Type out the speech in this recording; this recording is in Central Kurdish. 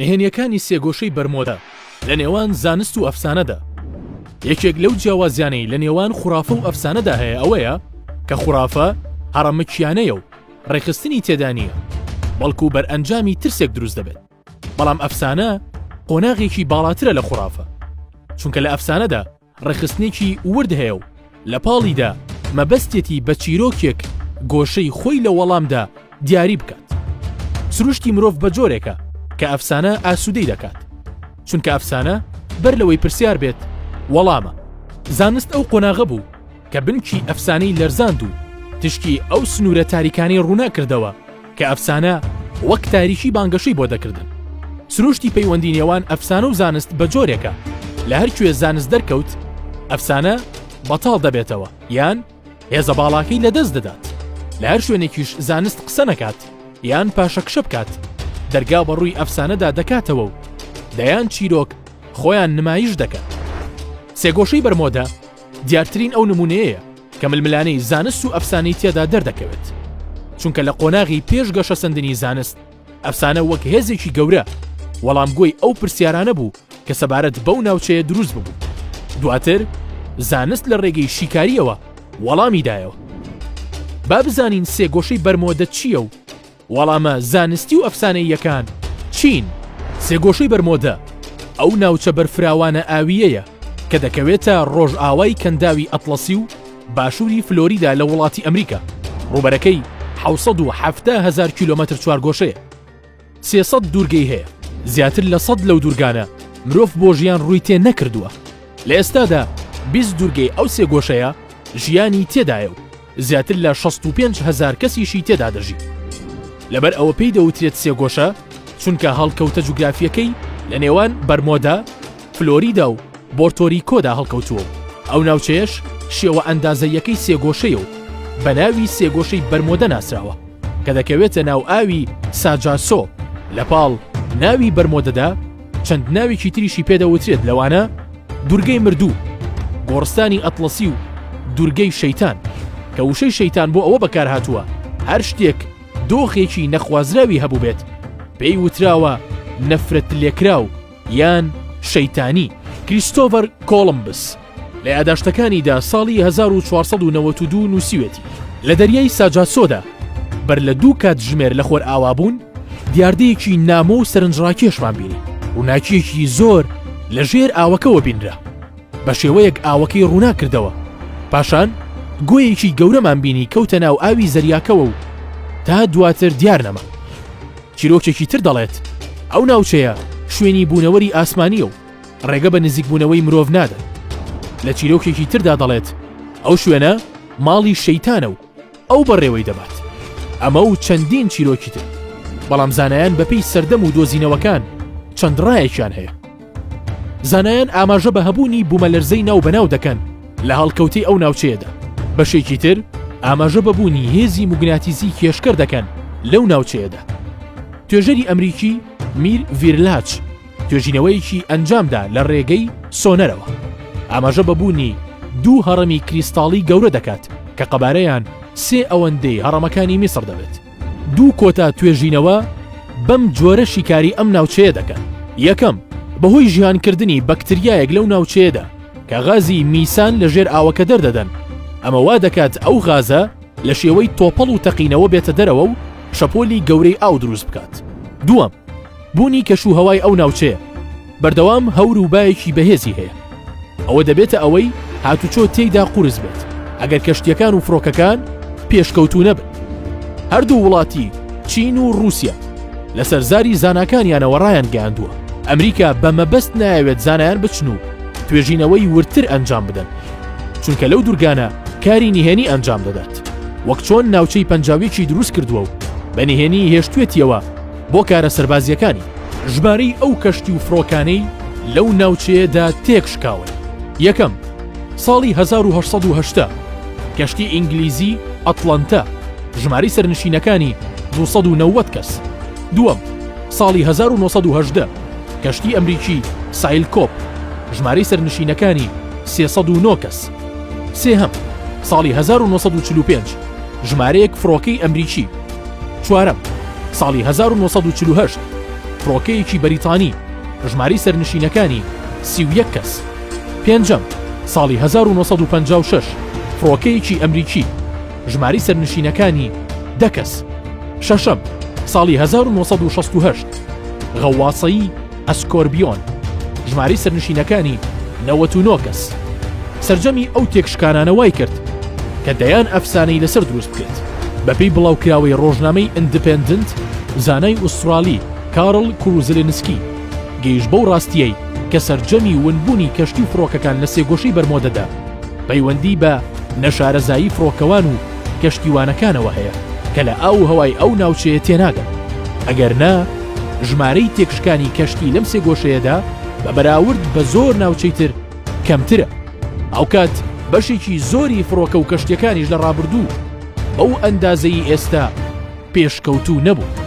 نهێنیەکانی سێگۆشەی بەرمۆدە لە نێوان زانست و ئەفسانەدا. یەکێک لەو جیاوازیانەی لە نێوان خوڕافە و ئەفسانەدا هەیە ئەوەیە کە خوڕافە هەڕەمەکیانەیە و ڕێخستنی تێدا نییە، بەڵکو بەرئەنجامی ترسێک دروست دەبێت. بەڵام ئەفسانە قۆناغێکی باڵاترە لە خوڕافە، چونکە لە ئەفسانەدا ڕێخستنێکی ورد هەیە و لە پاڵیدا مەبەستێتی بە چیرۆکێک گۆشەی خۆی لە وەڵامدا دیاری بکات. سروشتی مرۆڤ بە جۆرێکە کە ئەفسانە ئاسوودەی دەکات، چونکە ئەفسانە بەر لەوەی پرسیار بێت وەڵامە. زانست ئەو قۆناغە بوو کە بنکی ئەفسانەی لەرزاند و تشکی ئەو سنوورە تاریکانی ڕوونا کردەوە کە ئەفسانە وەک تاریکی بانگەشەی بۆ دەکردن. سروشتی پەیوەندی نێوان ئەفسانە و زانست بە جۆرێکە لە هەرکوێ زانست دەرکەوت ئەفسانە بەتاڵ دەبێتەوە یان هێزە باڵاکەی لەدەست دەدات. لە هەر شوێنێکیش زانست قسە نەکات یان پاشەکشە بکات دەرگا بە ڕووی ئەفسانەدا دەکاتەوە و دەیان چیرۆک خۆیان نمایش دەکات. سێگۆشەی بەرمۆدە دیارترین ئەو نمونەیە کە ململانەی زانست و ئەفسانەی تێدا دەردەکەوێت، چونکە لە قۆناغی پێش گەشە سندنی زانست ئەفسانە وەک هێزێکی گەورە وەڵامگۆی ئەو پرسیارانە بوو کە سەبارەت بەو ناوچەیە دروست ببوو. دواتر زانست لە ڕێگەی شیکاریەوە وەڵامی دایەوە. با بزانین سێگۆشەی بەرمۆدە چییە و وەڵامە زانستی و ئەفسانەی یەکان چین. سێگۆشەی بەرمۆدە ئەو ناوچە بەرفراوانە ئاویەیە کە دەکەوێتە ڕۆژئاوای کەنداوی ئەتڵەسی و باشووری فلۆریدا لە وڵاتی ئەمریکا. ڕوبەرەکەی 770,000 کیلۆمەتر چوارگۆشەیە. 300 دوورگەی هەیە. زیاتر لە 100 لەو دوورگانە مرۆڤ بۆ ژیان ڕووی تێ نەکردووە. لە ئێستادا 20 دوورگەی ئەو سێگۆشەیە ژیانی تێدایە و زیاتر لە 65,000 کەسیشی تێدا دەژی. لەبەر ئەوە پێی دەوترێت سێگۆشە چونکە هەڵکەوتە جوگرافیەکەی لە نێوان بەرمۆدا، فلۆریدا و بۆرتۆریکۆدا هەڵکەوتووە و ئەو ناوچەیەش شێوە ئەندازەیەکەی سێگۆشەیە و بە ناوی سێگۆشەی بەرمۆدە ناسراوە کە دەکەوێتە ناو ئاوی ساجاسۆ. لە پاڵ ناوی بەرمۆدەدا چەند ناوێکی تریشی پێدەوترێت، لەوانە دوورگەی مردوو، گۆڕستانی ئەتڵەسی و دوورگەی شەیتان کە وشەی شەیتان بۆ ئەوە بەکار هاتووە هەر شتێک دۆخێکی نەخوازراوی هەبوو بێت پێی وتراوە نەفرەت لێکراو یان شەیتانی. کریستۆفەر کۆڵمبس لە یاداشتەکانیدا ساڵی 1492 نووسیوێتی لە دەریای ساجاسۆدا بەر لە 2 کاتژمێر لە خۆر ئاوابوون دیاردەیەکی نامۆ و سەرنجڕاکێشمان بینی. ڕووناکیەکی زۆر لە ژێر ئاوەکەوە بینرا، بە شێوەیەک ئاوەکەی ڕوونا کردەوە. پاشان گۆیەکی گەورەمان بینی کەوتە ناو ئاوی زەریاکەوە و تا دواتر دیار نەما. چیرۆکێکی تر دەڵێت ئەو ناوچەیە شوێنی بوونەوەری ئاسمانیە و ڕێگە بە نزیکبوونەوەی مرۆڤ نادە. لە چیرۆکێکی تردا دەڵێت ئەو شوێنە ماڵی شەیتانە و ئەو بەڕێوەی دەبات. ئەمە و چەندین چیرۆکی تر، بەڵام زانایان بەپێی سەردەم و دۆزینەوەکان چەند ڕایەکیان هەیە. زانایان ئاماژە بە هەبوونی بوومەلەرزەی ناو بەناو دەکەن لە هەڵکەوتەی ئەو ناوچەیەدا. بەشێکی تر ئاماژە بەبوونی هێزی موگناتیزی کێشکەر دەکەن لەو ناوچەیەدا. توێژەری ئەمریکی میر ڤیرلاچ توێژینەوەیەکی ئەنجامدا لە ڕێگەی سۆنەرەوە. ئاماژە بەبوونی 2 هەڕەمی کریستاڵی گەورە دەکات کە قەبارەیان 3 ئەوەندەی هەڕەمەکانی میسر دەبێت. 2 کۆتا توێژینەوە بەم جۆرە شیکاری ئەم ناوچەیە دەکەن. یەکەم بەهۆی ژیانکردنی بەکتریایەک لەو ناوچەیەدا کە غازی میسان لە ژێر ئاوەکە دەردەدەن. ئەمە وا دەکات ئەو غازە لە شێوەی تۆپەڵ و تەقینەوە بێتە دەرەوە و شەپۆلی گەورەی ئاو دروست بکات. دووەم بوونی کەشوهەوای ئەو ناوچەیە بەردەوام هەور و بایەکی بەهێزی هەیە. ئەوە دەبێتە ئەوەی هاتوچۆ تێیدا قورس بێت ئەگەر کەشتیەکان و فڕۆکەکان پێشکەوتوو نەبن. هەردوو وڵاتی چین و رووسیا لەسەر زاری زاناکانیانەوە ڕایان گەیاندووە ئەمریکا بە مەبەست نایەوێت زانایان بچن و توێژینەوەی ورتر ئەنجام بدەن، چونکە لەو دوورگانە کاری نهێنی ئەنجام دەدات، وەک چۆن ناوچەی پەنجاویەکی دروست کردووە و بە نهێنی هێشتوێتیەوە بۆ کارە سەربازیەکانی. ژمارەی ئەو کەشتی و فڕۆکانەی لەو ناوچەیەدا تێکشکاون. یەکەم ساڵی 1880 کەشتی ئینگلیزی ئەتڵەنتا ژمارەی سەرنشینەکانی 290 کەس. دووەم ساڵی 1918 کەشتی ئەمریکی سایلکۆپ ژمارەی سەرنشینەکانی 309 کەس. سێهەم ساڵی 1945 ژمارەیەک فڕۆکەی ئەمریکی. چوارەم ساڵی 1948 فڕۆکەیەکی بەریتانی ژماری سەرنشینەکانی 31 کەس. پێنجەم ساڵی 1956 فڕۆکەیەکی ئەمریکی ژماری سەرنشینەکانی 10 کەس. شەشەم ساڵی 1968 غەواسەیی ئەسکۆربیۆن ژماری سەرنشینەکانی 99 کەس. سەرجەمی ئەو تێکشکانانە وای کرد کە دەیان ئەفسانەی لەسەر دروست بکرێت. بەپێی بڵاوکراوەی ڕۆژنامەی ئیندپێندنت زانای ئوسترالی کارل کروزلنسکی گەیشت بەو ڕاستیەی کە سەرجەمی ونبوونی کەشتی و فڕۆکەکان لە سێگۆشەی بەرمۆدەدا پەیوەندی بە نەشارەزایی فڕۆکەوان و کەشتیوانەکانەوە هەیە کە لە ئاو هەوای ئەو ناوچەیە تێناگەن. ئەگەر نا ژمارەی تێکشکانی کەشتی لەم سێگۆشەیەدا بە بەراورد بە زۆر ناوچەی تر کەمترە. ئەو کات بەشێکی زۆری فڕۆکە و کەشتیەکانیش لە ڕابردوو بەو ئەندازەی ئێستا پێشکەوتوو نەبوو.